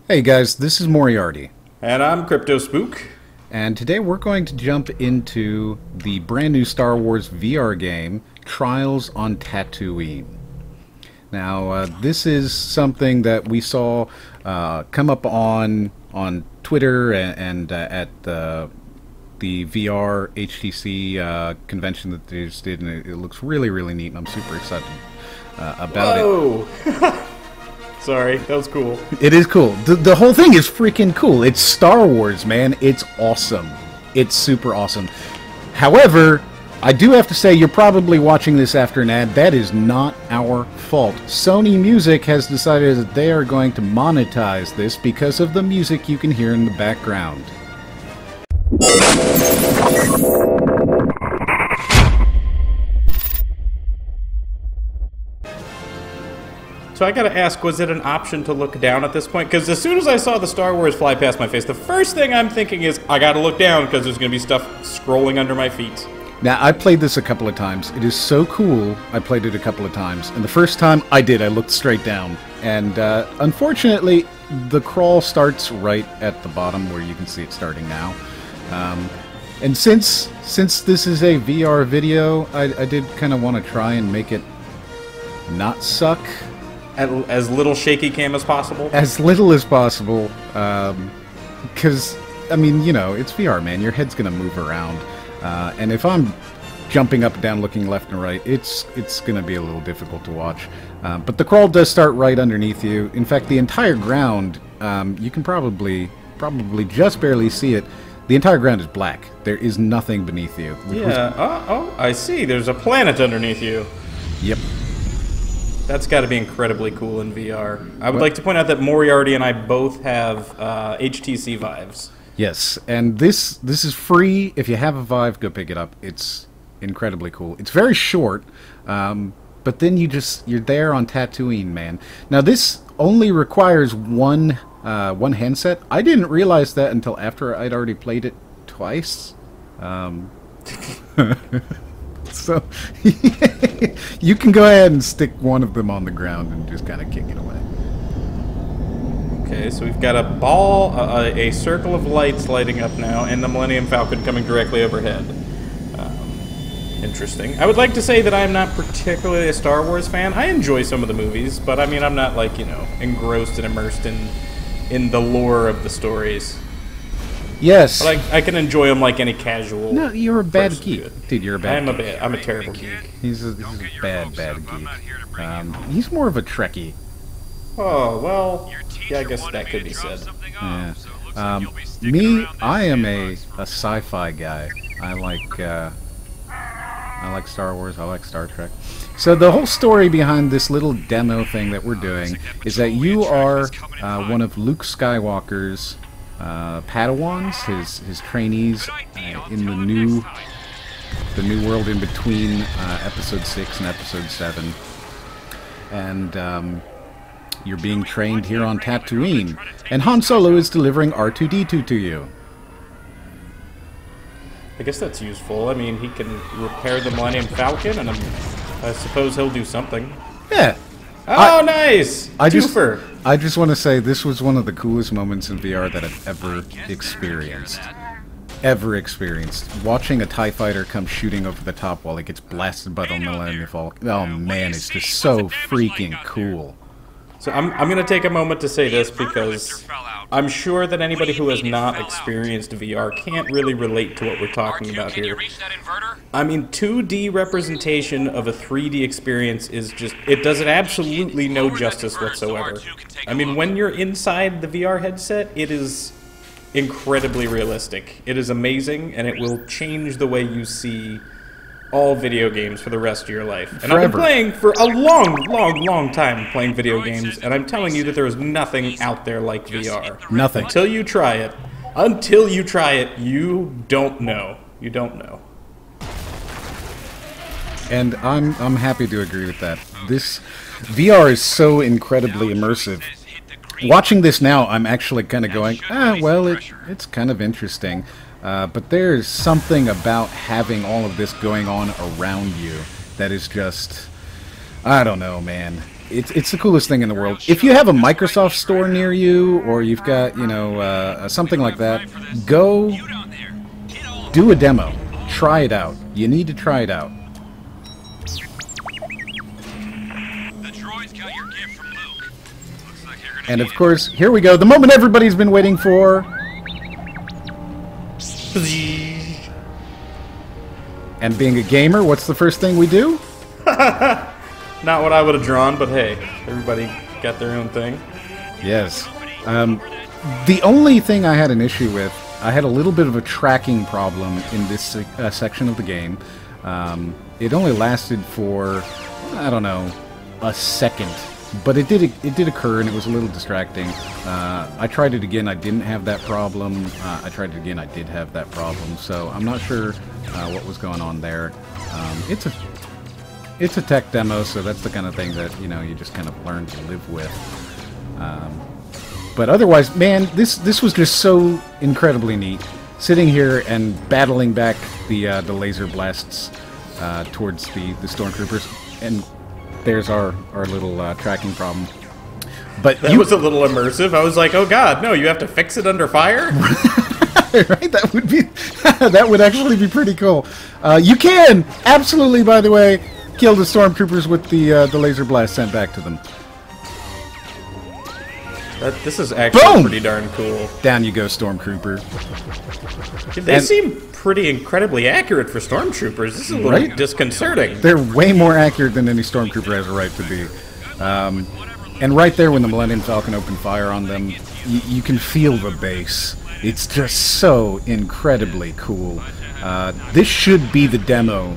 Hey guys, this is Moriarty, And I'm Crypto Spook. and today we're going to jump into the brand new Star Wars VR game, Trials on Tatooine. Now, this is something that we saw come up on Twitter and at the VR HTC convention that they just did, and it looks really, really neat, and I'm super excited about it. Whoa! Sorry, that was cool. It is cool. The whole thing is freaking cool. It's Star Wars, man. It's awesome. It's super awesome. However, I do have to say, you're probably watching this after an ad. That is not our fault. Sony Music has decided that they are going to monetize this because of the music you can hear in the background. So I gotta ask, was it an option to look down at this point? Because as soon as I saw the Star Wars fly past my face, the first thing I'm thinking is, I gotta look down because there's gonna be stuff scrolling under my feet. Now, I played this a couple of times. It is so cool. I played it a couple of times. And the first time I did, I looked straight down. And unfortunately, the crawl starts right at the bottom where you can see it starting now. And since this is a VR video, I did kind of want to try and make it not suck. As little shaky cam as possible. As little as possible. Because, I mean, you know, it's VR, man. Your head's going to move around. And if I'm jumping up and down, looking left and right, it's going to be a little difficult to watch. But the crawl does start right underneath you. In fact, the entire ground, you can probably just barely see it. The entire ground is black. There is nothing beneath you. Yeah. Oh, I see. There's a planet underneath you. Yep. That's got to be incredibly cool in VR. I would like to point out that Moriarty and I both have HTC Vives. Yes, and this is free. If you have a Vive, go pick it up. It's incredibly cool. It's very short, but then you're there on Tatooine, man. Now this only requires one handset. I didn't realize that until after I'd already played it twice. So you can go ahead and stick one of them on the ground and just kind of kick it away. Okay, so we've got a ball, a circle of lights lighting up now, and the Millennium Falcon coming directly overhead. Interesting. I would like to say that I'm not particularly a Star Wars fan. I enjoy some of the movies, but I mean, I'm not, like, you know, engrossed and immersed in the lore of the stories. Yes. But I can enjoy them like any casual. No, you're a bad person geek. could. Dude, you're a bad geek. I'm a terrible geek. He's a bad geek. He's more of a Trekkie. Oh, well, yeah, I guess that could be said. Yeah. Me, I am a sci-fi guy. I like Star Wars. I like Star Trek. So the whole story behind this little demo thing that we're doing is that you are one of Luke Skywalker's Padawans, his trainees in the new world in between Episode 6 and Episode 7, and you're being trained here on Tatooine, and Han Solo is delivering R2-D2 to you. I guess that's useful. I mean, he can repair the Millennium Falcon, and I suppose he'll do something. Yeah. Oh, nice! I Twofer. just want to say this was one of the coolest moments in VR that I've ever experienced. Watching a TIE fighter come shooting over the top while it gets blasted by the Millennium Falcon. Oh man, it's just so freaking cool. So I'm going to take a moment to say this because I'm sure that anybody who has not experienced VR can't really relate to what we're talking about here. I mean, 2D representation of a 3D experience is just, it does it absolutely no justice whatsoever. I mean, when you're inside the VR headset, it is incredibly realistic. It is amazing, and it will change the way you see all video games for the rest of your life. And I've been playing for a long time playing video games, and I'm telling you that there is nothing out there like VR. Nothing. Until you try it, you don't know. You don't know. And I'm happy to agree with that. This VR is so incredibly immersive. Watching this now, I'm actually kind of going, well, it's kind of interesting. But there's something about having all of this going on around you that is just, I don't know, man. it's the coolest thing in the world. If you have a Microsoft store near you, or you've got, you know, something like that, go do a demo. Try it out. You need to try it out. And of course, here we go. The moment everybody's been waiting for. And being a gamer, what's the first thing we do? Not what I would have drawn, but hey, everybody got their own thing. Yes. The only thing I had an issue with, I had a little bit of a tracking problem in this section of the game. It only lasted for, I don't know, a second. But it did occur, and it was a little distracting. I tried it again, I didn't have that problem. I tried it again, I did have that problem. So I'm not sure what was going on there. It's a tech demo, so that's the kind of thing that, you know, you just kind of learn to live with. But otherwise, man, this was just so incredibly neat. Sitting here and battling back the laser blasts towards the stormtroopers, and there's our little tracking problem. But that was a little immersive. I was like, oh god, no, you have to fix it under fire? Right? That would be that would actually be pretty cool. You can absolutely, by the way, kill the stormtroopers with the laser blast sent back to them. This is actually Boom! pretty darn cool. Down you go, stormtrooper. They seem pretty incredibly accurate for stormtroopers. This is a little disconcerting. They're way more accurate than any stormtrooper has a right to be. And right there, when the Millennium Falcon opened fire on them, you can feel the bass. It's just so incredibly cool. This should be the demo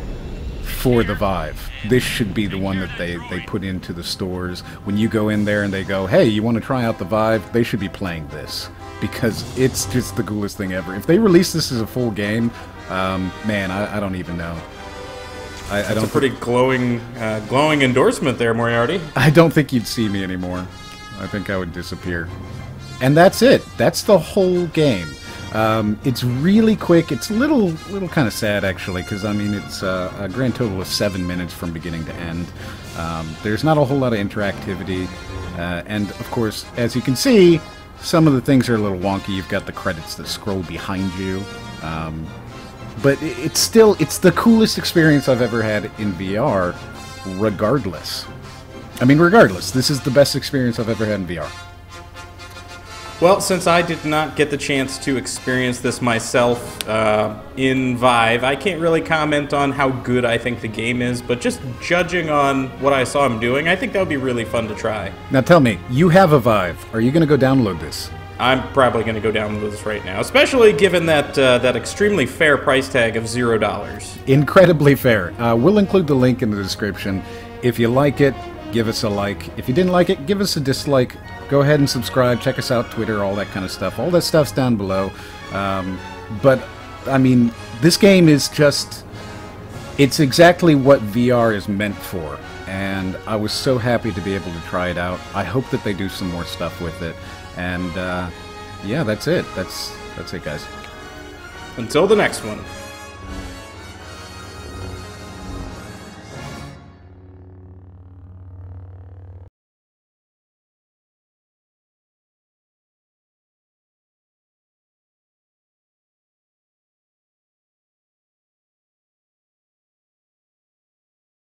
for the Vive. This should be the one that they put into the stores. When you go in there and they go, hey, you want to try out the Vive? They should be playing this, because it's just the coolest thing ever. If they release this as a full game, man, I don't even know. That's a pretty glowing endorsement there, Moriarty. I don't think you'd see me anymore. I think I would disappear. And that's it. That's the whole game. It's really quick. It's a little kind of sad, actually, because, I mean, it's a grand total of 7 minutes from beginning to end. There's not a whole lot of interactivity. And, of course, as you can see, some of the things are a little wonky. You've got the credits that scroll behind you. But it's the coolest experience I've ever had in VR, regardless. I mean, regardless. This is the best experience I've ever had in VR. Well, since I did not get the chance to experience this myself in Vive, I can't really comment on how good I think the game is, but just judging on what I saw him doing, I think that would be really fun to try. Now tell me, you have a Vive. Are you going to go download this? I'm probably going to go download this right now, especially given that that extremely fair price tag of $0. Incredibly fair. We'll include the link in the description. If you like it, give us a like. If you didn't like it, give us a dislike. Go ahead and subscribe. Check us out, Twitter, all that kind of stuff. All that stuff's down below. But, I mean, this game is just... It's exactly what VR is meant for. And I was so happy to be able to try it out. I hope that they do some more stuff with it. And, yeah, that's it. That's it, guys. Until the next one.